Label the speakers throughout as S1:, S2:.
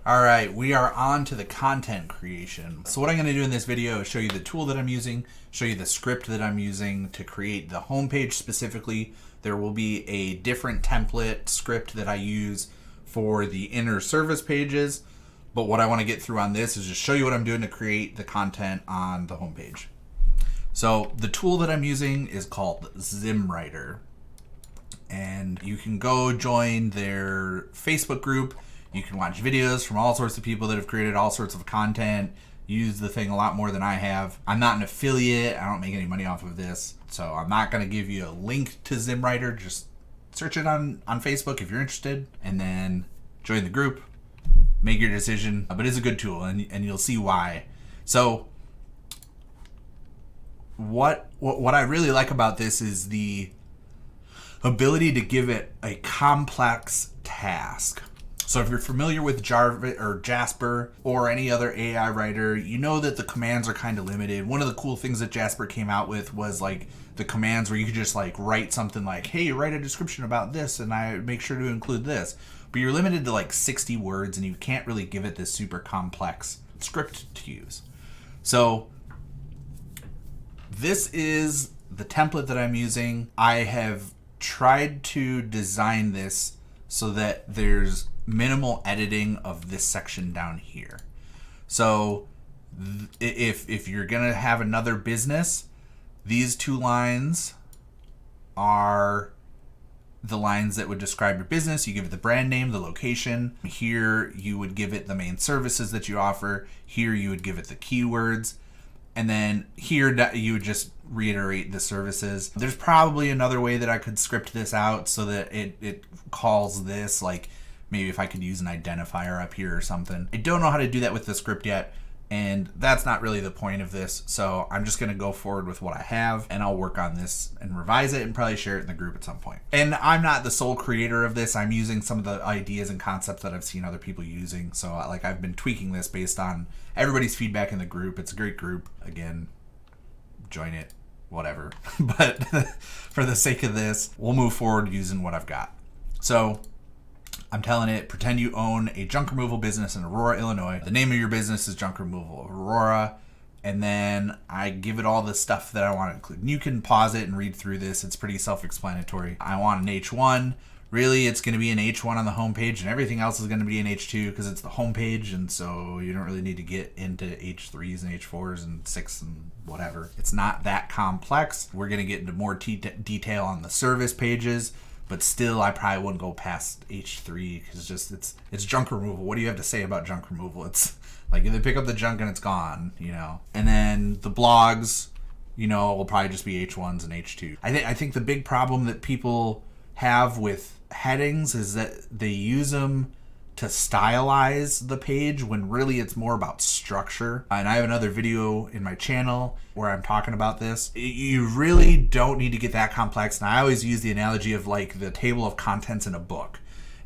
S1: All right, we are on to the content creation. So what I'm going to do in this video is show you the tool that I'm using, show you the script that I'm using to create the homepage specifically. There will be a different template script that I use for the inner service pages. But what I want to get through on this is just show you what I'm doing to create the content on the homepage. So the tool that I'm using is called ZimmWriter. And you can go join their Facebook group. You can watch videos from all sorts of people that have created all sorts of content, use the thing a lot more than I have. I'm not an affiliate. I don't make any money off of this. So I'm not going to give you a link to ZimmWriter. Just search it on Facebook if you're interested, and then join the group, make your decision. But it's a good tool, and you'll see why. So what I really like about this is the ability to give it a complex task. So if you're familiar with Java or Jasper or any other AI writer, you know that the commands are kind of limited. One of the cool things that Jasper came out with was like the commands where you could just like write something like, hey, write a description about this and I make sure to include this. But you're limited to like 60 words and you can't really give it this super complex script to use. So this is the template that I'm using. I have tried to design this so that there's minimal editing of this section down here. So if you're gonna have another business, these two lines are the lines that would describe your business. You give it the brand name, the location. Here you would give it the main services that you offer. Here you would give it the keywords. And then here you would just reiterate the services. There's probably another way that I could script this out so that it calls this, like maybe if I could use an identifier up here or something. I don't know how to do that with the script yet, and that's not really the point of this. So I'm just gonna go forward with what I have, and I'll work on this and revise it and probably share it in the group at some point. And I'm not the sole creator of this. I'm using some of the ideas and concepts that I've seen other people using. So like I've been tweaking this based on everybody's feedback in the group. It's a great group. Again, join it, whatever. But for the sake of this, we'll move forward using what I've got. So I'm telling it, pretend you own a junk removal business in Aurora, Illinois. The name of your business is Junk Removal Aurora. And then I give it all the stuff that I want to include. And you can pause it and read through this. It's pretty self-explanatory. I want an H1. Really, it's going to be an H1 on the homepage, and everything else is going to be an H2 because it's the homepage, and so you don't really need to get into H3s and H4s and 6 and whatever. It's not that complex. We're going to get into more detail on the service pages, but still, I probably wouldn't go past H3 because it's junk removal. What do you have to say about junk removal? It's like they pick up the junk and it's gone, you know. And then the blogs, you know, will probably just be H1s and H2. I think the big problem that people have with headings is that they use them to stylize the page when really it's more about structure. And I have another video in my channel where I'm talking about this. You really don't need to get that complex. And I always use the analogy of like the table of contents in a book.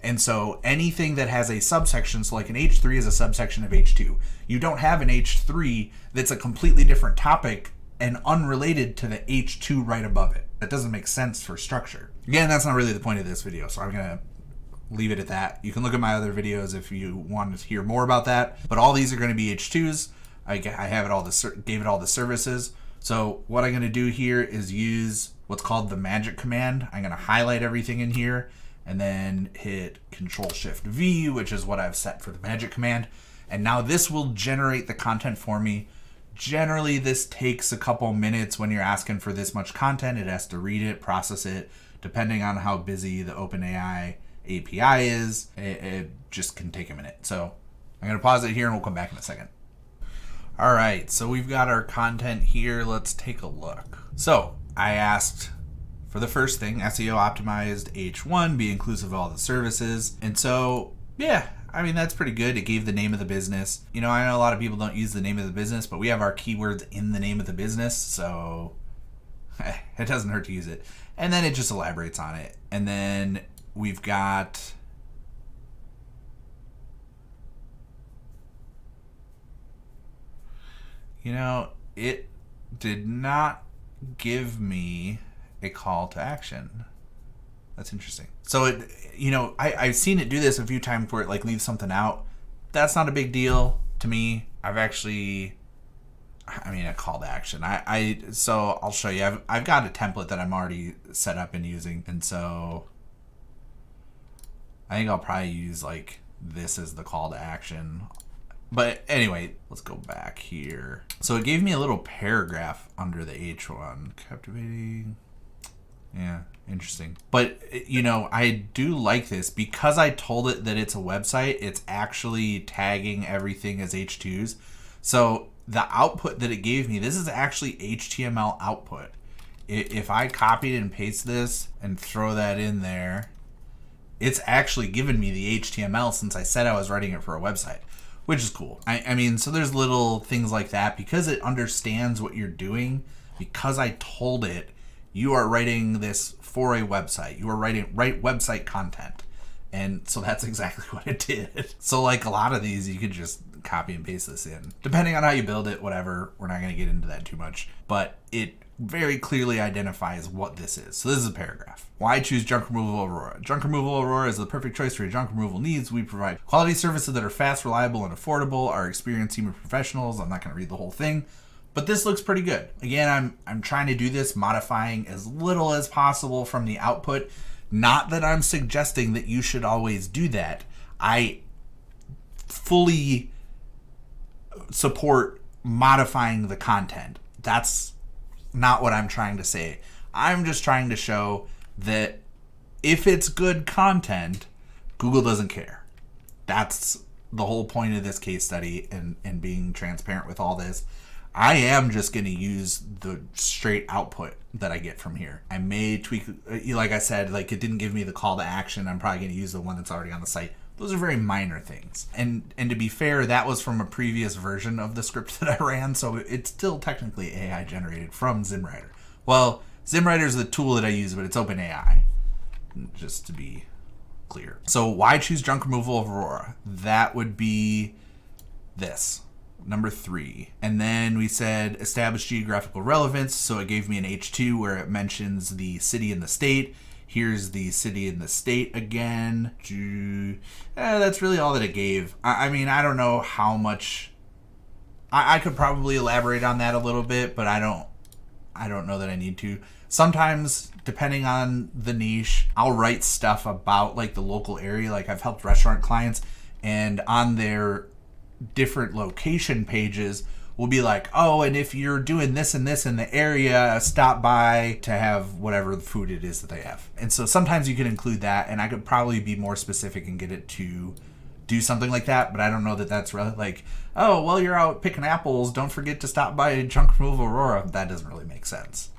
S1: And so anything that has a subsection, so like an H3 is a subsection of H2. You don't have an H3 that's a completely different topic and unrelated to the H2 right above it. That doesn't make sense for structure. Again, that's not really the point of this video, so I'm gonna leave it at that. You can look at my other videos if you want to hear more about that. But all these are going to be H2s. I have it all gave it all the services. So what I'm going to do here is use what's called the magic command. I'm going to highlight everything in here and then hit Control-Shift-V, which is what I've set for the magic command. And now this will generate the content for me. Generally, this takes a couple minutes when you're asking for this much content. It has to read it, process it, depending on how busy the OpenAI API is. It just can take a minute. So I'm going to pause it here and we'll come back in a second. All right, so we've got our content here. Let's take a look. So I asked for the first thing, SEO optimized H1, be inclusive of all the services. And so, yeah, I mean, that's pretty good. It gave the name of the business. You know, I know a lot of people don't use the name of the business, but we have our keywords in the name of the business. So it doesn't hurt to use it. And then it just elaborates on it. And then we've got it did not give me a call to action. That's interesting. So I've seen it do this a few times where it like leaves something out, That's not a big deal to me. A call to action. So I'll show you. I've got a template that I'm already set up and using, and so I think I'll probably use like this as the call to action. But anyway, let's go back here. So it gave me a little paragraph under the H1. Captivating. Yeah, interesting. But, I do like this. Because I told it that it's a website, it's actually tagging everything as H2s. So the output that it gave me, this is actually HTML output. If I copied and paste this and throw that in there, it's actually given me the HTML since I said I was writing it for a website, which is cool. So there's little things like that. Because it understands what you're doing, because I told it, you are writing this for a website. You are write website content. And so that's exactly what it did. So like a lot of these, you could just copy and paste this in. Depending on how you build it, whatever. We're not going to get into that too much. But it very clearly identifies what this is. So this is a paragraph. Why choose Junk Removal Aurora? Junk Removal Aurora is the perfect choice for your junk removal needs. We provide quality services that are fast, reliable, and affordable. Our experienced team of professionals. I'm not going to read the whole thing. But this looks pretty good. Again, I'm trying to do this modifying as little as possible from the output. Not that I'm suggesting that you should always do that. I fully support modifying the content. That's not what I'm trying to say. I'm just trying to show that if it's good content, Google doesn't care. That's the whole point of this case study and being transparent with all this. I am just going to use the straight output that I get from here. I may tweak, like I said, like it didn't give me the call to action. I'm probably going to use the one that's already on the site. Those are very minor things. And to be fair, that was from a previous version of the script that I ran, so it's still technically AI generated from ZimmWriter. Well, ZimmWriter is the tool that I use, but it's OpenAI, just to be clear. So why choose Junk Removal of Aurora? That would be this. Number 3. And then we said establish geographical relevance. So it gave me an H2 where it mentions the city and the state. Here's the city and the state again. That's really all that it gave. I don't know how much. I could probably elaborate on that a little bit, but I don't know that I need to. Sometimes, depending on the niche, I'll write stuff about like the local area. Like I've helped restaurant clients, and on their different location pages will be like, oh, and if you're doing this and this in the area, stop by to have whatever food it is that they have. And so sometimes you can include that, and I could probably be more specific and get it to do something like that, but I don't know that that's really like, oh, well, you're out picking apples, don't forget to stop by Junk Removal Aurora. That doesn't really make sense.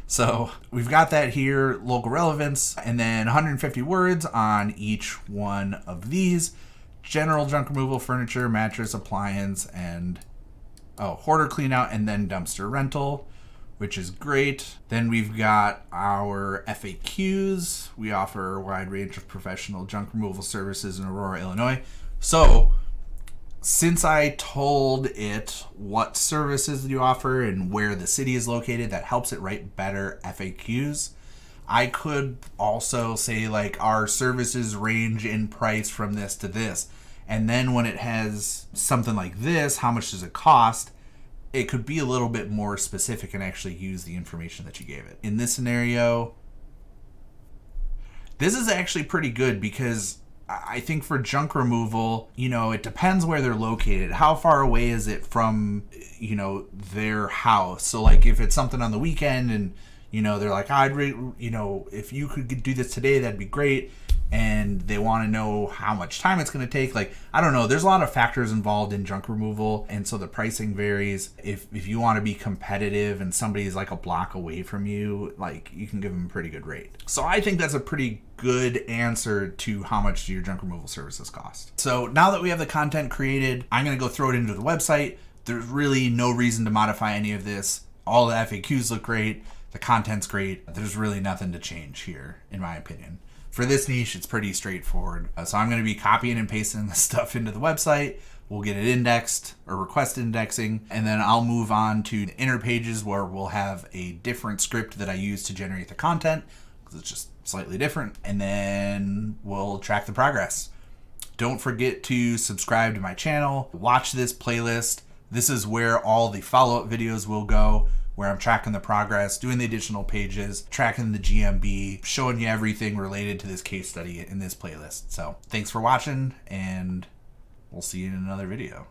S1: So we've got that here, local relevance, and then 150 words on each one of these. General junk removal, furniture, mattress, appliance, and hoarder clean out, and then dumpster rental, which is great. Then we've got our FAQs. We offer a wide range of professional junk removal services in Aurora, Illinois. So since I told it what services you offer and where the city is located, that helps it write better FAQs. I could also say like our services range in price from this to this. And then when it has something like this, how much does it cost? It could be a little bit more specific and actually use the information that you gave it. In this scenario, this is actually pretty good because I think for junk removal, it depends where they're located. How far away is it from, their house? So like if it's something on the weekend and they're like, if you could do this today, that'd be great. And they want to know how much time it's going to take. Like, I don't know. There's a lot of factors involved in junk removal. And so the pricing varies. If you want to be competitive and somebody's like a block away from you, like you can give them a pretty good rate. So I think that's a pretty good answer to how much your junk removal services cost. So now that we have the content created, I'm going to go throw it into the website. There's really no reason to modify any of this. All the FAQs look great. The content's great. There's really nothing to change here, in my opinion. For this niche, it's pretty straightforward. So I'm going to be copying and pasting this stuff into the website. We'll get it indexed or request indexing. And then I'll move on to the inner pages where we'll have a different script that I use to generate the content because it's just slightly different. And then we'll track the progress. Don't forget to subscribe to my channel, watch this playlist. This is where all the follow-up videos will go, where I'm tracking the progress, doing the additional pages, tracking the GMB, showing you everything related to this case study in this playlist. So thanks for watching, and we'll see you in another video.